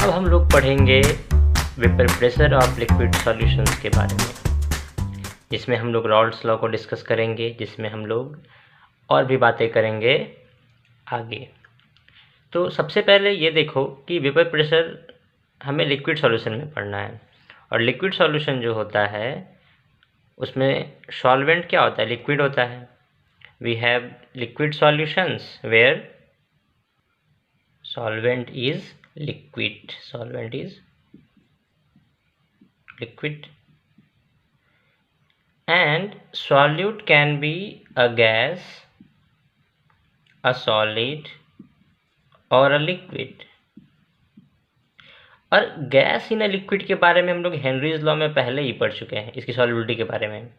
अब हम लोग पढ़ेंगे vapour pressure of liquid solutions के बारे में, जिसमें हम लोग रॉल्स लॉ को डिस्कस करेंगे, जिसमें हम लोग और भी बातें करेंगे आगे। तो सबसे पहले ये देखो कि वेपर प्रेशर हमें लिक्विड सॉल्यूशन में पढ़ना है, और लिक्विड सॉल्यूशन जो होता है उसमें सॉल्वेंट क्या होता है? लिक्विड होता है। We have liquid solutions where solvent is liquid, solvent is liquid, and solute can be a gas, a solid or a liquid। और गैस इन अ लिक्विड के बारे में हम लोग हेनरीज लॉ में पहले ही पढ़ चुके हैं, इसकी सॉल्युबिलिटी के बारे में।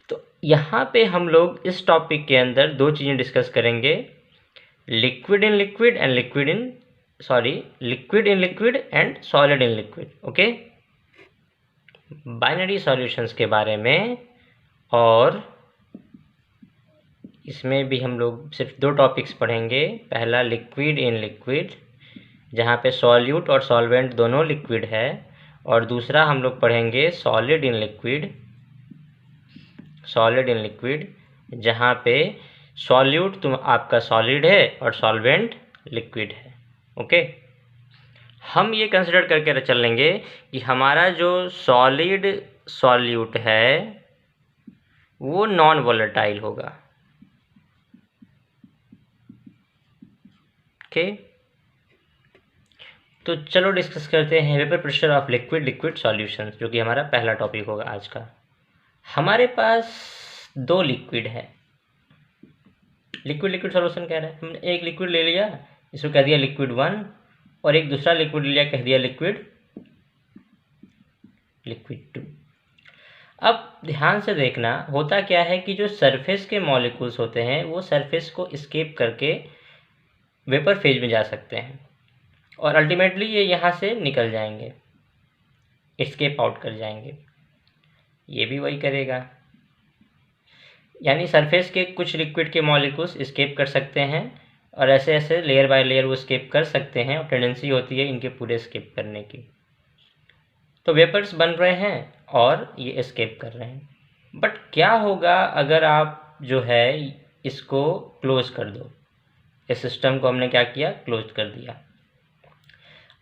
तो यहाँ पे हम लोग इस टॉपिक के अंदर दो चीज़ें डिस्कस करेंगे, liquid in liquid and liquid in liquid and solid in liquid. Okay, binary solutions के बारे में, और इसमें भी हम लोग सिर्फ दो टॉपिक्स पढ़ेंगे। पहला लिक्विड इन लिक्विड, जहाँ पे सॉल्यूट और सॉल्वेंट दोनों लिक्विड है, और दूसरा हम लोग पढ़ेंगे सॉलिड इन लिक्विड, जहाँ पे सॉल्यूट आपका सॉलिड है और सॉल्वेंट लिक्विड है। ओके, हम ये कंसिडर करके चल लेंगे कि हमारा जो सॉलिड सॉल्यूट है वो नॉन वोलेटाइल होगा। ओके, तो चलो डिस्कस करते हैं vapour pressure of liquid solutions, जो कि हमारा पहला टॉपिक होगा आज का। हमारे पास दो लिक्विड है, लिक्विड सॉल्यूशन कह रहे हैं। हमने एक लिक्विड ले लिया, इसको कह दिया लिक्विड 1, और एक दूसरा लिक्विड लिया, कह दिया लिक्विड 2। अब ध्यान से देखना, होता क्या है कि जो सरफेस के मॉलिक्यूल्स होते हैं वो सरफेस को एस्केप करके वेपर फेज में जा सकते हैं, और अल्टीमेटली ये यहाँ से निकल जाएंगे, एस्केप आउट कर जाएंगे। ये भी वही करेगा, यानी सरफेस के कुछ लिक्विड के मॉलिक्यूल्स एस्केप कर सकते हैं, और ऐसे ऐसे लेयर बाय लेयर वो एस्केप कर सकते हैं, और टेंडेंसी होती है इनके पूरे एस्केप करने की। तो वेपर्स बन रहे हैं और ये एस्केप कर रहे हैं। बट क्या होगा अगर आप जो है इसको क्लोज कर दो? इस सिस्टम को हमने क्या किया? क्लोज कर दिया।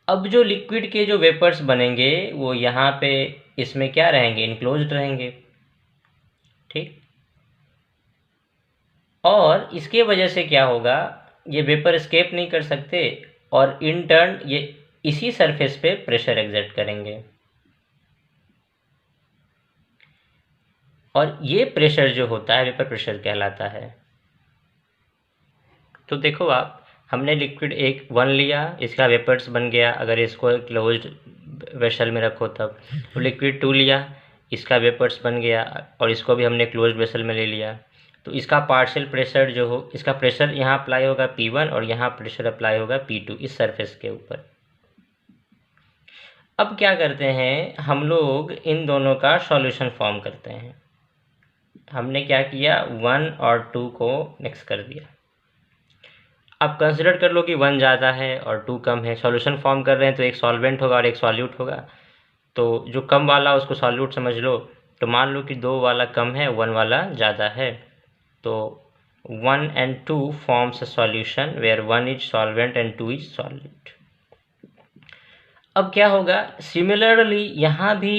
अब जो लिक्विड के जो वेपर्स बनेंगे वो यहाँ पे इसमें क्या रहेंगे? इनक्लोज्ड रहेंगे। ठीक, और इसके वजह से क्या होगा, ये वेपर एस्केप नहीं कर सकते, और इन टर्न ये इसी सरफेस पे प्रेशर एग्जर्ट करेंगे, और ये प्रेशर जो होता है वेपर प्रेशर कहलाता है। तो देखो आप, हमने लिक्विड 1 लिया, इसका वेपर्स बन गया, अगर इसको क्लोज्ड वेसल में रखो तब। तो लिक्विड 2 लिया, इसका वेपर्स बन गया, और इसको भी हमने क्लोज्ड वेसल में ले लिया। तो इसका पार्शियल प्रेशर जो हो, इसका प्रेशर यहाँ अप्लाई होगा P1, और यहाँ प्रेशर अप्लाई होगा P2 इस सरफेस के ऊपर। अब क्या करते हैं हम लोग, इन दोनों का सॉल्यूशन फॉर्म करते हैं। हमने क्या किया? 1 और 2 को मिक्स कर दिया। अब कंसिडर कर लो कि 1 ज़्यादा है और 2 कम है, सॉल्यूशन फॉर्म कर रहे हैं, तो एक सॉल्वेंट होगा और एक सॉल्यूट होगा। तो जो कम वाला उसको सॉल्यूट समझ लो। तो मान लो कि 2 वाला कम है, 1 वाला ज़्यादा है, तो 1 and 2 forms a solution where 1 is solvent and 2 is solute। अब क्या होगा, सिमिलरली यहाँ भी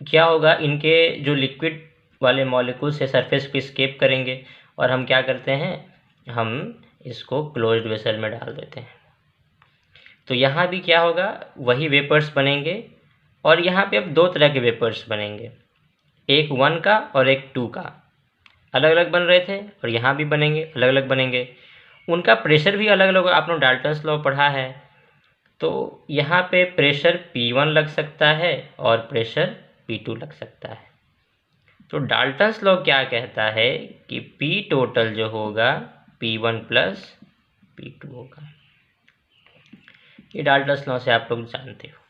क्या होगा, इनके जो लिक्विड वाले मॉलिक्यूल्स है सरफेस पे एस्केप करेंगे, और हम क्या करते हैं, हम इसको क्लोज्ड वेसल में डाल देते हैं। तो यहाँ भी क्या होगा, वही वेपर्स बनेंगे, और यहाँ पे अब दो तरह के वेपर्स बनेंगे, एक 1 का और एक 2 का। अलग अलग बन रहे थे, और यहाँ भी बनेंगे, अलग अलग बनेंगे। उनका प्रेशर भी अलग अलग, आपने डाल्टन्स लॉ पढ़ा है। तो यहाँ पे प्रेशर P1 लग सकता है और प्रेशर P2 लग सकता है। तो डाल्टन्स लॉ क्या कहता है कि P टोटल जो होगा P1 प्लस P2 होगा। ये डाल्टन्स लॉ से आप लोग जानते हो।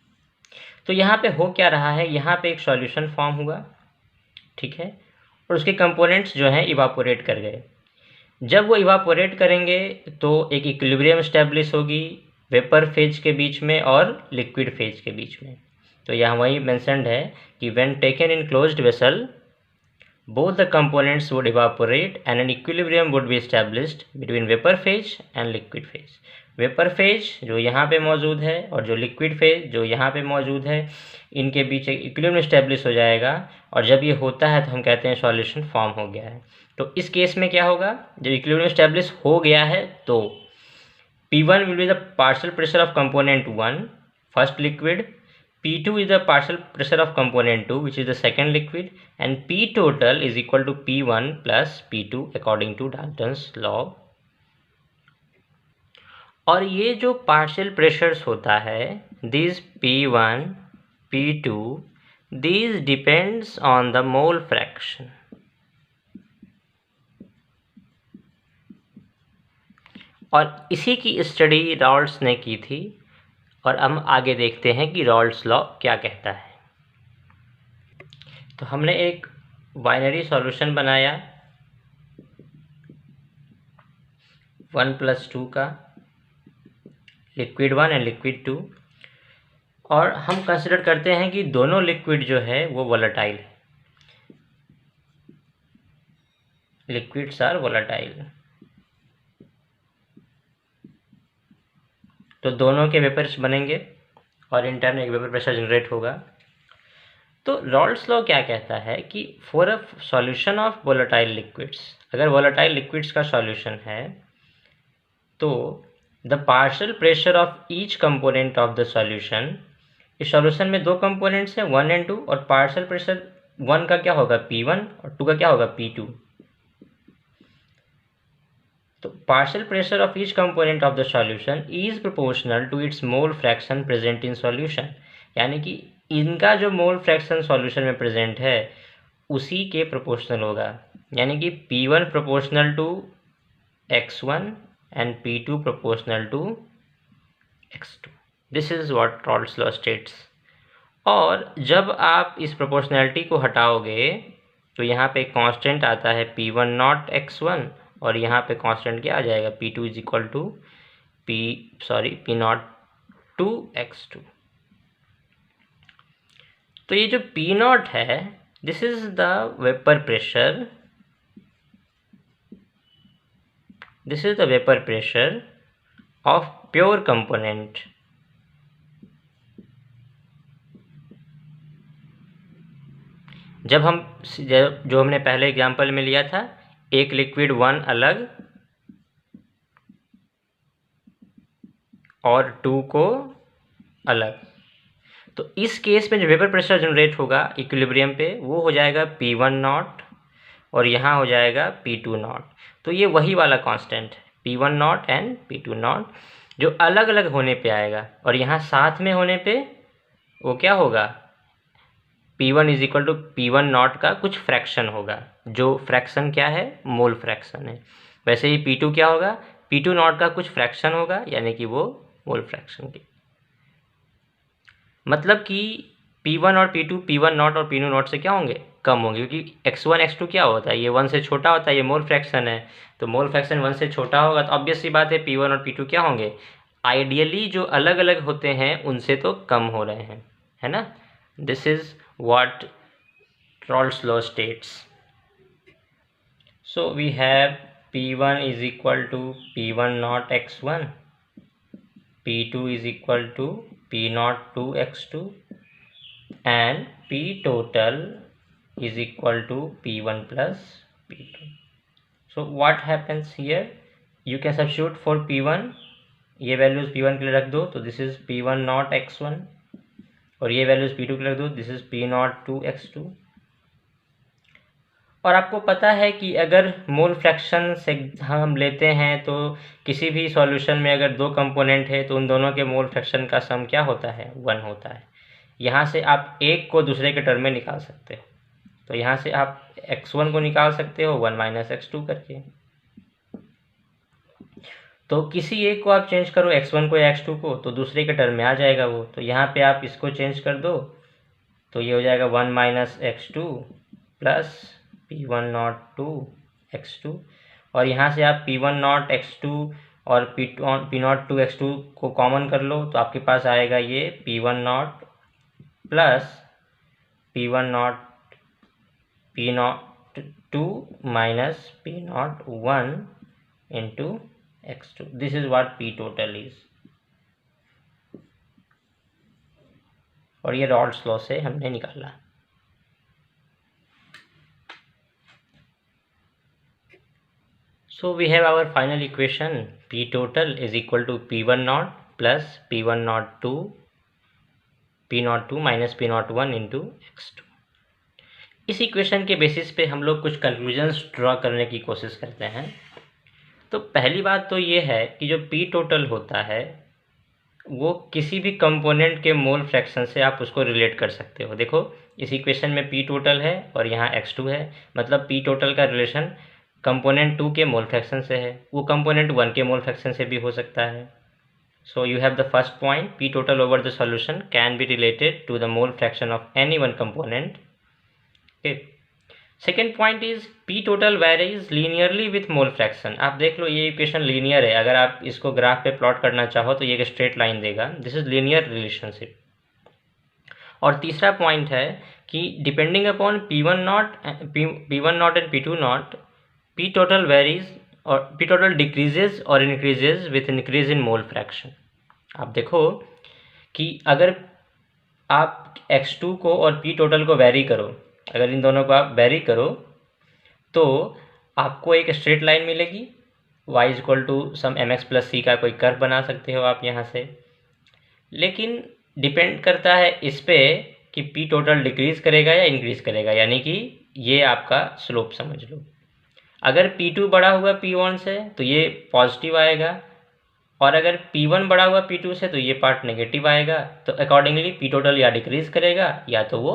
तो यहाँ पे हो क्या रहा है, यहाँ पे एक सॉल्यूशन फॉर्म हुआ, ठीक है, और उसके कंपोनेंट्स जो हैं इवापोरेट कर गए। जब वो इवापोरेट करेंगे तो एक इक्विलिब्रियम स्टैब्लिश होगी, वेपर फेज के बीच में और लिक्विड फेज के बीच में। तो यहाँ वही मेंशन्ड है कि when taken in closed vessel both the components would evaporate and an equilibrium would be established between vapor phase and liquid phase। Vapour phase जो यहाँ पे मौजूद है और जो लिक्विड फेज जो यहाँ पे मौजूद है, इनके बीच एक इक्विलिब्रियम स्टैब्लिश हो जाएगा, और जब ये होता है तो हम कहते हैं सॉल्यूशन फॉर्म हो गया है। तो इस केस में क्या होगा, जब इक्विलिब्रियम स्टैब्लिश हो गया है तो P1 will be the partial pressure of component 1 first liquid, P2 is the partial pressure of component 2 which is the second liquid, and P total is equal to P1 plus P2 according to Dalton's law। और ये जो partial pressures होता है, this P1 P2 this depends on the mole fraction. और इसी की study Rawls ने की थी, और हम आगे देखते हैं कि रॉल्स लॉ क्या कहता है। तो हमने एक बाइनरी सॉल्यूशन बनाया 1+2 का, लिक्विड 1 एंड लिक्विड 2, और हम कंसिडर करते हैं कि दोनों लिक्विड जो है वो वोलेटाइल है, लिक्विड्स आर वोलेटाइल। तो दोनों के वेपर्स बनेंगे और इन टर्न एक वेपर प्रेशर जनरेट होगा। तो रॉल्स लॉ क्या कहता है कि for a solution of volatile liquids, अगर वोलेटाइल लिक्विड्स का सॉल्यूशन है तो the partial pressure of each component of the solution, इस सॉल्यूशन में दो कंपोनेंट्स हैं 1 and 2, और पार्शियल प्रेशर 1 का क्या होगा P1 और 2 का क्या होगा P2। तो partial pressure of each component of the solution is proportional to its mole fraction present in solution, यानी कि इनका जो मोल फ्रैक्शन सॉल्यूशन में प्रेजेंट है उसी के प्रोपोर्शनल होगा, यानी कि P1 proportional to x1 and P2 proportional to x2। This is what Raoult's law states. और जब आप इस प्रोपोर्शनैलिटी को हटाओगे तो यहाँ पे कांस्टेंट आता है P1 नॉट x1, और यहाँ पे कांस्टेंट क्या आ जाएगा P2 is equal to P naught two x2। तो ये जो P नॉट है, this is the vapour pressure, this is the vapour pressure of pure component. जब हम जो हमने पहले एग्जांपल में लिया था, एक लिक्विड 1 अलग और 2 को अलग, तो इस केस में जो वेपर प्रेशर जनरेट होगा इक्विलिब्रियम पे वो हो जाएगा P1 नॉट और यहाँ हो जाएगा P2 नॉट। तो ये वही वाला कांस्टेंट है P1 not and P2 not, जो अलग अलग होने पे आएगा, और यहाँ साथ में होने पे वो क्या होगा, P1 is equal to P1 not का कुछ फ्रैक्शन होगा, जो फ्रैक्शन क्या है, मोल फ्रैक्शन है। वैसे ही P2 क्या होगा, P2 नॉट का कुछ फ्रैक्शन होगा, यानी कि वो मोल फ्रैक्शन की, मतलब कि P1 और P2 P1 नॉट और P2 नॉट से क्या होंगे, कम होंगे, क्योंकि x1 x2 क्या होता है, ये 1 से छोटा होता है, ये मोल फ्रैक्शन है, तो मोल फ्रैक्शन 1 से छोटा होगा, तो ऑब्वियस सी बात है P1 और P2 क्या होंगे, आइडियली जो अलग अलग होते हैं उनसे तो कम हो रहे हैं, है ना। This is what Rolle's law states। So we have P1 is equal to P1 naught x1, P2 is equal to P naught 2 x2, and P total is equal to P1 plus P2। So what happens here, you can substitute for P1, ये values P1 के लिए रख दो, तो this is P1 naught x1, और ये values P2 के लिए रख दो, this is P not 2 x2। और आपको पता है कि अगर मोल फ्रैक्शन से हम लेते हैं तो किसी भी सॉल्यूशन में अगर दो कंपोनेंट है तो उन दोनों के मोल फ्रैक्शन का सम क्या होता है, 1 होता है। यहाँ से आप एक को दूसरे के टर्म में निकाल सकते हो, तो यहाँ से आप x1 को निकाल सकते हो 1 माइनस x2 करके, तो किसी एक को आप चेंज करो x1 को या x2 को, तो दूसरे के टर्म में आ जाएगा वो, तो यहाँ पे आप इसको चेंज कर दो, तो ये हो जाएगा 1 minus x2 plus P1 not 2 x2, और यहाँ से आप P1 नॉट x2 और P naught two X two को कॉमन कर लो तो आपके पास आएगा ये P one naught plus P one naught P naught two minus P naught one into X two. This is what P total is. और ये रॉल्स लॉ से हमने निकाला. So we have our final equation P total is equal to P1 naught plus P1 naught 2 P naught 2 minus P naught 1 into x2. इस equation के basis पे हम लोग कुछ कंक्लूजन्स ड्रॉ करने की कोशिश करते हैं. तो पहली बात तो ये है कि जो P टोटल होता है वो किसी भी कंपोनेंट के मोल फ्रैक्शन से आप उसको रिलेट कर सकते हो. देखो इस इक्वेशन में P टोटल है और यहाँ x2 है, मतलब P टोटल का रिलेशन कंपोनेंट 2 के मोल फ्रैक्शन से है, वो कंपोनेंट 1 के मोल फ्रैक्शन से भी हो सकता है. So you have the first point, P total over the solution can be related to the mole fraction of any one component. Second point is P total varies linearly with mole fraction. आप देख लो ये equation linear है, अगर आप इसको graph पे plot करना चाहो तो ये एक स्ट्रेट लाइन देगा. This is linear relationship. और तीसरा पॉइंट है कि depending upon P1 not and P2 not P total varies और P total decreases और increases with increase in mole fraction. आप देखो कि अगर आप x2 को और P total को वैरी करो, अगर इन दोनों को आप वैरी करो तो आपको एक स्ट्रेट लाइन मिलेगी. y equal to some mx plus c का कोई कर्व बना सकते हो आप यहाँ से. लेकिन डिपेंड करता है इस पे कि P टोटल डिक्रीज करेगा या इंक्रीज करेगा, यानी कि ये आपका स्लोप समझ लो. अगर P2 बड़ा हुआ P1 से तो ये पॉजिटिव आएगा, और अगर P1 बड़ा हुआ P2 से तो ये पार्ट नेगेटिव आएगा. तो अकॉर्डिंगली P टोटल या डिक्रीज करेगा या तो वो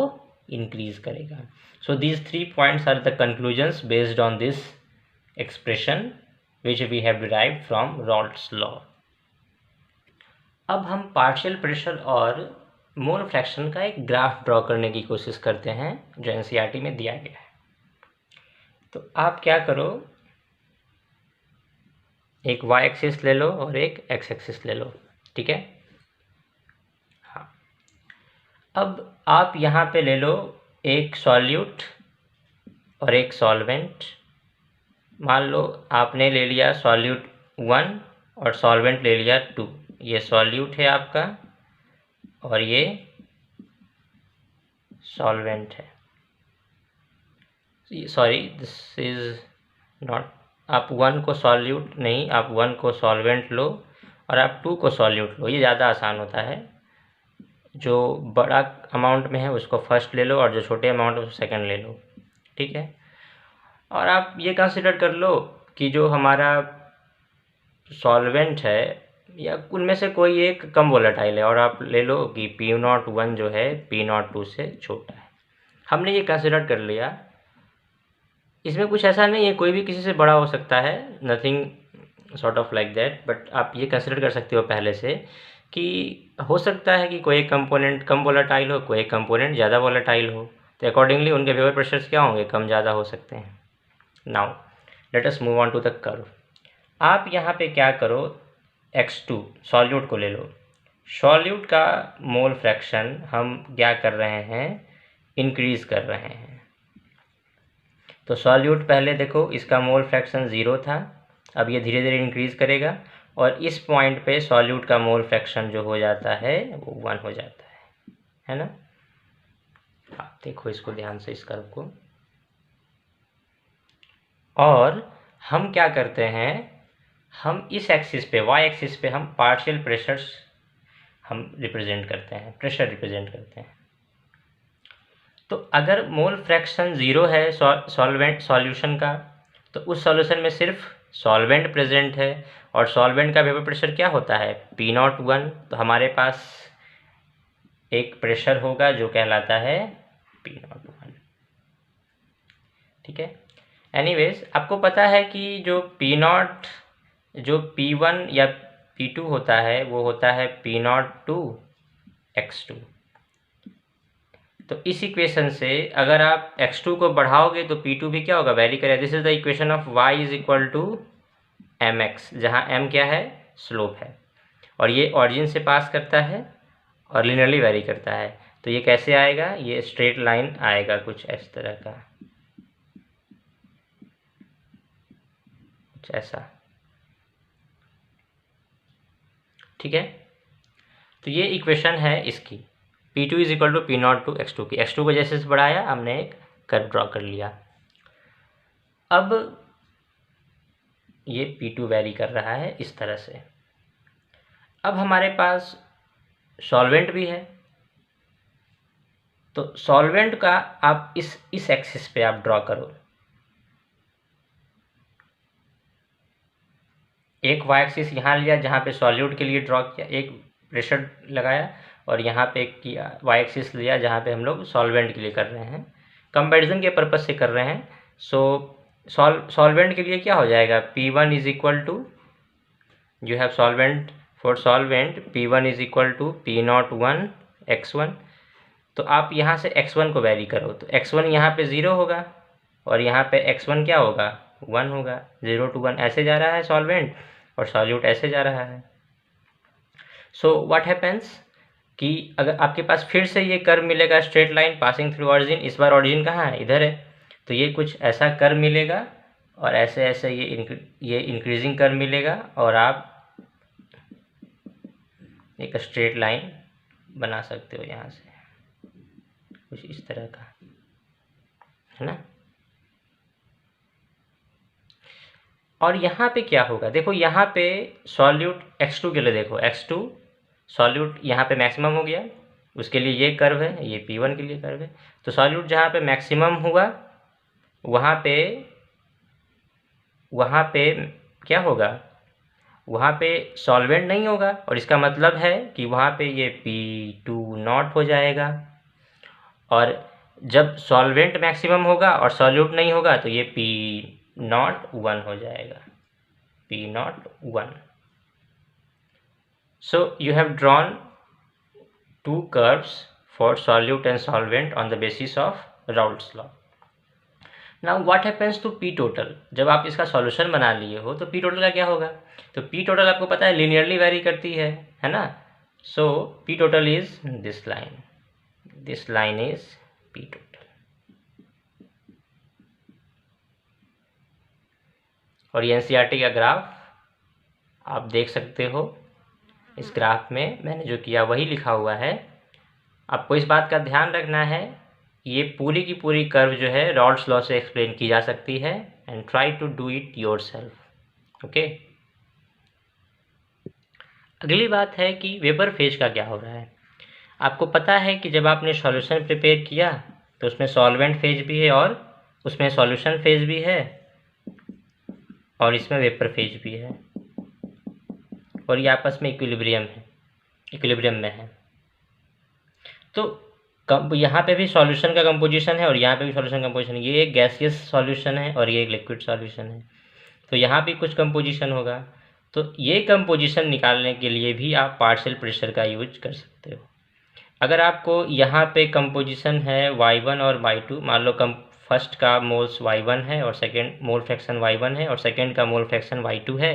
इंक्रीज करेगा. So these 3 points are the conclusions based on this expression which we have derived from Raoult's law. अब हम पार्शियल प्रेशर और मोल फ्रैक्शन का एक ग्राफ ड्रॉ करने की कोशिश करते हैं जो एनसीईआरटी में दिया गया है. तो आप क्या करो, एक y एक्सिस ले लो और एक x एक्सिस ले लो, ठीक है. हाँ, अब आप यहाँ पे ले लो एक सॉल्यूट और एक सॉल्वेंट. मान लो आपने ले लिया सॉल्यूट 1 और सॉल्वेंट ले लिया 2. ये सॉल्यूट है आपका और ये सॉल्वेंट है. Sorry this is not. आप 1 को सॉल्यूट नहीं, आप 1 को सॉल्वेंट लो और आप 2 को सॉल्यूट लो, ये ज़्यादा आसान होता है. जो बड़ा अमाउंट में है उसको फर्स्ट ले लो और जो छोटे अमाउंट है उसको सेकंड ले लो, ठीक है. और आप ये कंसिडर कर लो कि जो हमारा सॉल्वेंट है या उनमें से कोई एक कम वोलेटाइल है, और आप ले लो कि P01 जो है P02 से छोटा है. हमने ये कंसिडर कर लिया. इसमें कुछ ऐसा नहीं है, कोई भी किसी से बड़ा हो सकता है, nothing sort of like that. But आप ये कंसिडर कर सकते हो पहले से कि हो सकता है कि कोई कंपोनेंट कम वोलेटाइल हो, कोई कंपोनेंट ज़्यादा वोलेटाइल हो, तो अकॉर्डिंगली उनके वेपर प्रेशर्स क्या होंगे, कम ज़्यादा हो सकते हैं. Now let us move on to the curve. आप यहाँ पे क्या करो, x2 सॉल्यूट को ले लो. सॉल्यूट का मोल फ्रैक्शन हम क्या कर रहे हैं, इंक्रीज़ कर रहे हैं. तो सॉल्यूट पहले देखो इसका मोल फ्रैक्शन 0 था, अब ये धीरे धीरे इंक्रीज़ करेगा और इस पॉइंट पे सॉल्यूट का मोल फ्रैक्शन जो हो जाता है वो 1 हो जाता है ना. आप देखो इसको ध्यान से इस कर्व को. और हम क्या करते हैं, हम इस एक्सिस पे y एक्सिस पे हम पार्शियल प्रेशर्स हम रिप्रेजेंट करते हैं, प्रेशर रिप्रेजेंट करते हैं. तो अगर मोल फ्रैक्शन 0 है सॉल्वेंट सॉल्यूशन का, तो उस सॉल्यूशन में सिर्फ सॉल्वेंट प्रेजेंट है और सॉल्वेंट का वेपर प्रेशर क्या होता है P01. तो हमारे पास एक प्रेशर होगा जो कहलाता है P01, ठीक है. एनीवेज आपको पता है कि जो P0 जो P1 या P2 होता है वो होता है P02 x2. तो इस इक्वेशन से अगर आप x2 को बढ़ाओगे तो P2 भी क्या होगा, वैरी करेगा. This is the equation of y is equal to mx, जहाँ m क्या है, स्लोप है, और ये ऑरिजिन से पास करता है और लिनियरली वेरी करता है। तो ये कैसे आएगा, ये स्ट्रेट लाइन आएगा कुछ इस तरह का, कुछ ऐसा, ठीक है। तो ये इक्वेशन है इसकी, P2 is equal to P0 to x2 की। x2 को जैसे बढ़ाया हमने एक कर्व ड्रॉ कर लिया। अब ये P2 वेरी कर रहा है इस तरह से। अब हमारे पास सॉल्वेंट भी है, तो सॉल्वेंट का आप इस एक्सिस पे आप ड्रॉ करो। एक वाई एक्सिस यहाँ लिया जहाँ पे सॉल्यूट के लिए ड्रॉ किया, एक प्रेशर लगाया, और यहाँ पे एक किया वाई एक्सिस लिया जहाँ पे हम लोग सॉल्वेंट के लिए कर रहे हैं, कंपैरिजन के पर्पज से कर रहे हैं। सो सॉल्वेंट के लिए क्या हो जाएगा, P1 is equal to, you have solvent, for solvent P1 is equal to P01 x1। तो आप यहाँ से x1 को वैरी करो, तो x1 यहाँ पे 0 होगा और यहाँ पे x1 क्या होगा, 1 होगा। 0 to 1 ऐसे जा रहा है सॉल्वेंट और सॉल्यूट ऐसे जा रहा है। सो व्हाट हैपेंस कि अगर आपके पास फिर से ये कर्व मिलेगा, straight line passing through origin, इस बार ऑरिजिन कहाँ है, इधर है, तो ये कुछ ऐसा कर्व मिलेगा और ऐसे ऐसे ये इंक्रीजिंग कर्व मिलेगा और आप एक स्ट्रेट लाइन बना सकते हो यहाँ से, कुछ इस तरह का, है ना। और यहाँ पे क्या होगा, देखो यहाँ पे सॉल्यूट x2 के लिए, देखो x2 सॉल्यूट यहाँ पे मैक्सिमम हो गया, उसके लिए ये कर्व है, ये P1 के लिए कर्व है। तो सॉल्यूट जहाँ पे मैक्सिमम हुआ वहाँ पे क्या होगा, वहाँ पे सॉल्वेंट नहीं होगा, और इसका मतलब है कि वहाँ पे ये P2 नॉट हो जाएगा। और जब सॉल्वेंट मैक्सिमम होगा और सॉल्यूट नहीं होगा तो ये P01 हो जाएगा, P01। So you have drawn two curves for solute and solvent on the basis of Raoult's law. Now what happens to P total? जब आप इसका सॉल्यूशन बना लिए हो तो P total का क्या होगा, तो P total आपको पता है लिनियरली वेरी करती है ना। So P total is this line is P total। और ये NCERT का ग्राफ आप देख सकते हो, इस ग्राफ में मैंने जो किया वही लिखा हुआ है। आपको इस बात का ध्यान रखना है, ये पूरी की पूरी कर्व जो है रॉल्स लॉ से एक्सप्लेन की जा सकती है, and try to do it yourself, okay. अगली बात है कि वेपर फेज का क्या हो रहा है। आपको पता है कि जब आपने सॉल्यूशन प्रिपेयर किया तो उसमें सॉल्वेंट फेज भी है और उसमें सॉल्यूशन फेज भी है और इसमें वेपर फेज भी है, और ये आपस में इक्विलिब्रियम में है। तो यहाँ पे भी सॉल्यूशन का कंपोजिशन है और यहाँ पे भी सॉल्यूशन कंपोजिशन है। ये एक गैसियस सॉल्यूशन है और ये एक लिक्विड सॉल्यूशन है, तो यहाँ भी कुछ कंपोजिशन होगा। तो ये कंपोजिशन निकालने के लिए भी आप पार्शियल प्रेशर का यूज कर सकते हो। अगर आपको यहाँ पे कंपोजिशन है y1 और y2, मान लो फर्स्ट का मोल्स y1 है और सेकेंड मोल फ्रैक्शन y1 है और सेकेंड का मोल फ्रैक्शन y2 है,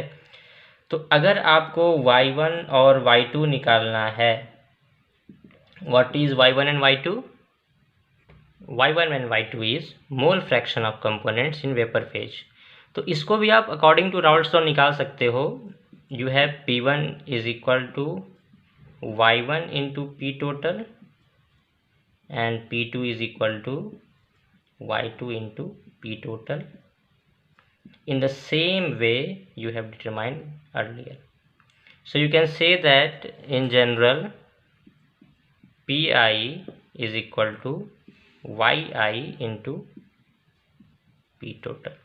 तो अगर आपको y1 और y2 निकालना है, what is y1 and y2? y1 and y2 is mole fraction of components in vapor phase। तो इसको भी आप अकॉर्डिंग टू राउल्ट्स लॉ निकाल सकते हो। You have P1 is equal to y1 into P total and P2 is equal to y2 into P total in the same way you have determined earlier। So you can say that in general Pi is equal to yi into P total।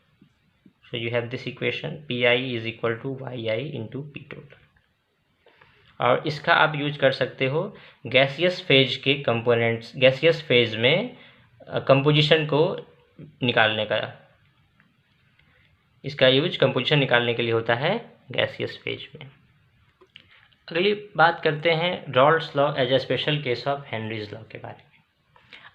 So you have this equation Pi is equal to yi into P total। और इसका आप use कर सकते हो gaseous phase के components, gaseous phase में composition को निकालने का, इसका यूज कंपोजिशन निकालने के लिए होता है गैसियस फेज में। अगली बात करते हैं Raoult's law as a special case of Henry's law के बारे में।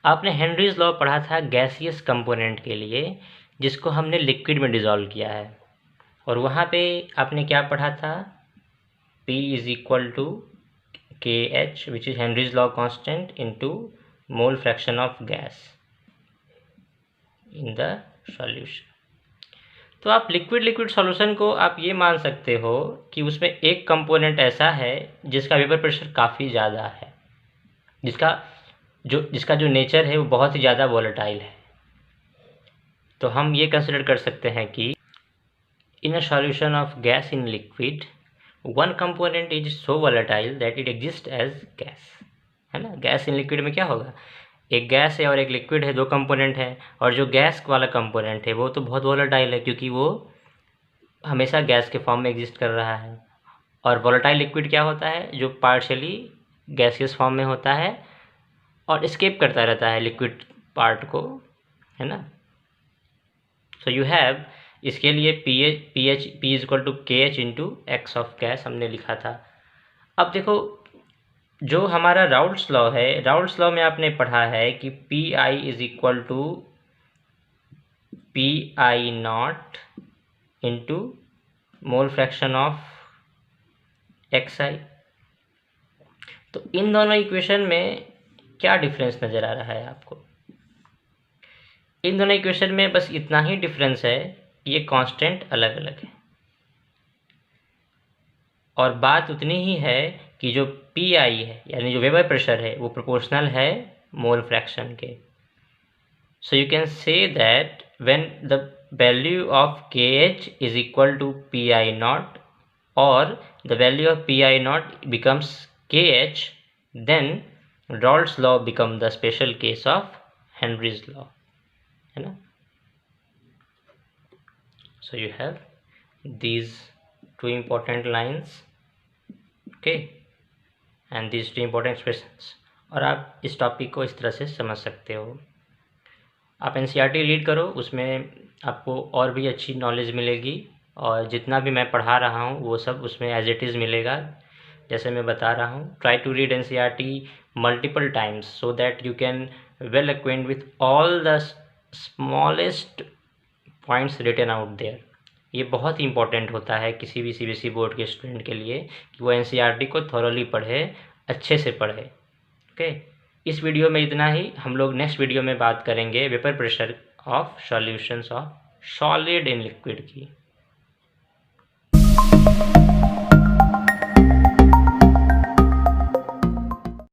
आपने हेनरीज लॉ पढ़ा था गैसियस कंपोनेंट के लिए, जिसको हमने लिक्विड में डिसॉल्व किया है, और वहाँ पे आपने क्या पढ़ा था, P is equal to KH which is Henry's law constant into mole fraction of gas in the solution. तो आप लिक्विड सॉल्यूशन को आप ये मान सकते हो कि उसमें एक कंपोनेंट ऐसा है जिसका वेपर प्रेशर काफ़ी ज़्यादा है, जिसका जो नेचर है वो बहुत ही ज़्यादा वॉलेटाइल है। तो हम ये कंसिडर कर सकते हैं कि in a solution of gas in liquid one component is so volatile that it exist as gas, है ना। गैस इन लिक्विड में क्या होगा, एक गैस है और एक लिक्विड है, दो कंपोनेंट है, और जो गैस वाला कंपोनेंट है वो तो बहुत वॉलेटाइल है क्योंकि वो हमेशा गैस के फॉर्म में एग्जिस्ट कर रहा है। और वॉलेटाइल लिक्विड क्या होता है, जो पार्शियली गैसियस फॉर्म में होता है और एस्केप करता रहता है लिक्विड पार्ट को, है ना। सो यू हैव, इसके लिए P is equal to KH into x of gas हमने लिखा था। अब देखो जो हमारा राउल्ट्स लॉ है, राउल्ट्स लॉ में आपने पढ़ा है कि PI is equal to PI not into mole fraction of XI। तो इन दोनों इक्वेशन में क्या डिफरेंस नज़र आ रहा है आपको, इन दोनों इक्वेशन में बस इतना ही डिफरेंस है, ये कांस्टेंट अलग अलग है, और बात उतनी ही है कि जो PI है यानी जो वेपर प्रेशर है वो प्रोपोर्शनल है मोल फ्रैक्शन के। So you can say that when the value of KH is equal to PI not और the value of PI naught becomes KH, then Raoult's law become the special case of Henry's law, है ना। So you have these two important lines, okay, and these two important expressions, और आप इस topic को इस तरह से समझ सकते हो। आप NCERT रीड करो, उसमें आपको और भी अच्छी नॉलेज मिलेगी, और जितना भी मैं पढ़ा रहा हूँ वो सब उसमें एज इट इज़ मिलेगा जैसे मैं बता रहा हूँ। Try to read NCERT multiple times so that you can well acquaint with all the smallest points written out there. ये बहुत ही इंपॉर्टेंट होता है किसी भी CBSE बोर्ड के स्टूडेंट के लिए कि वो NCERT को थॉरोली पढ़े, अच्छे से पढ़े, ओके। इस वीडियो में इतना ही, हम लोग नेक्स्ट वीडियो में बात करेंगे vapour pressure of solutions of solid in liquid की।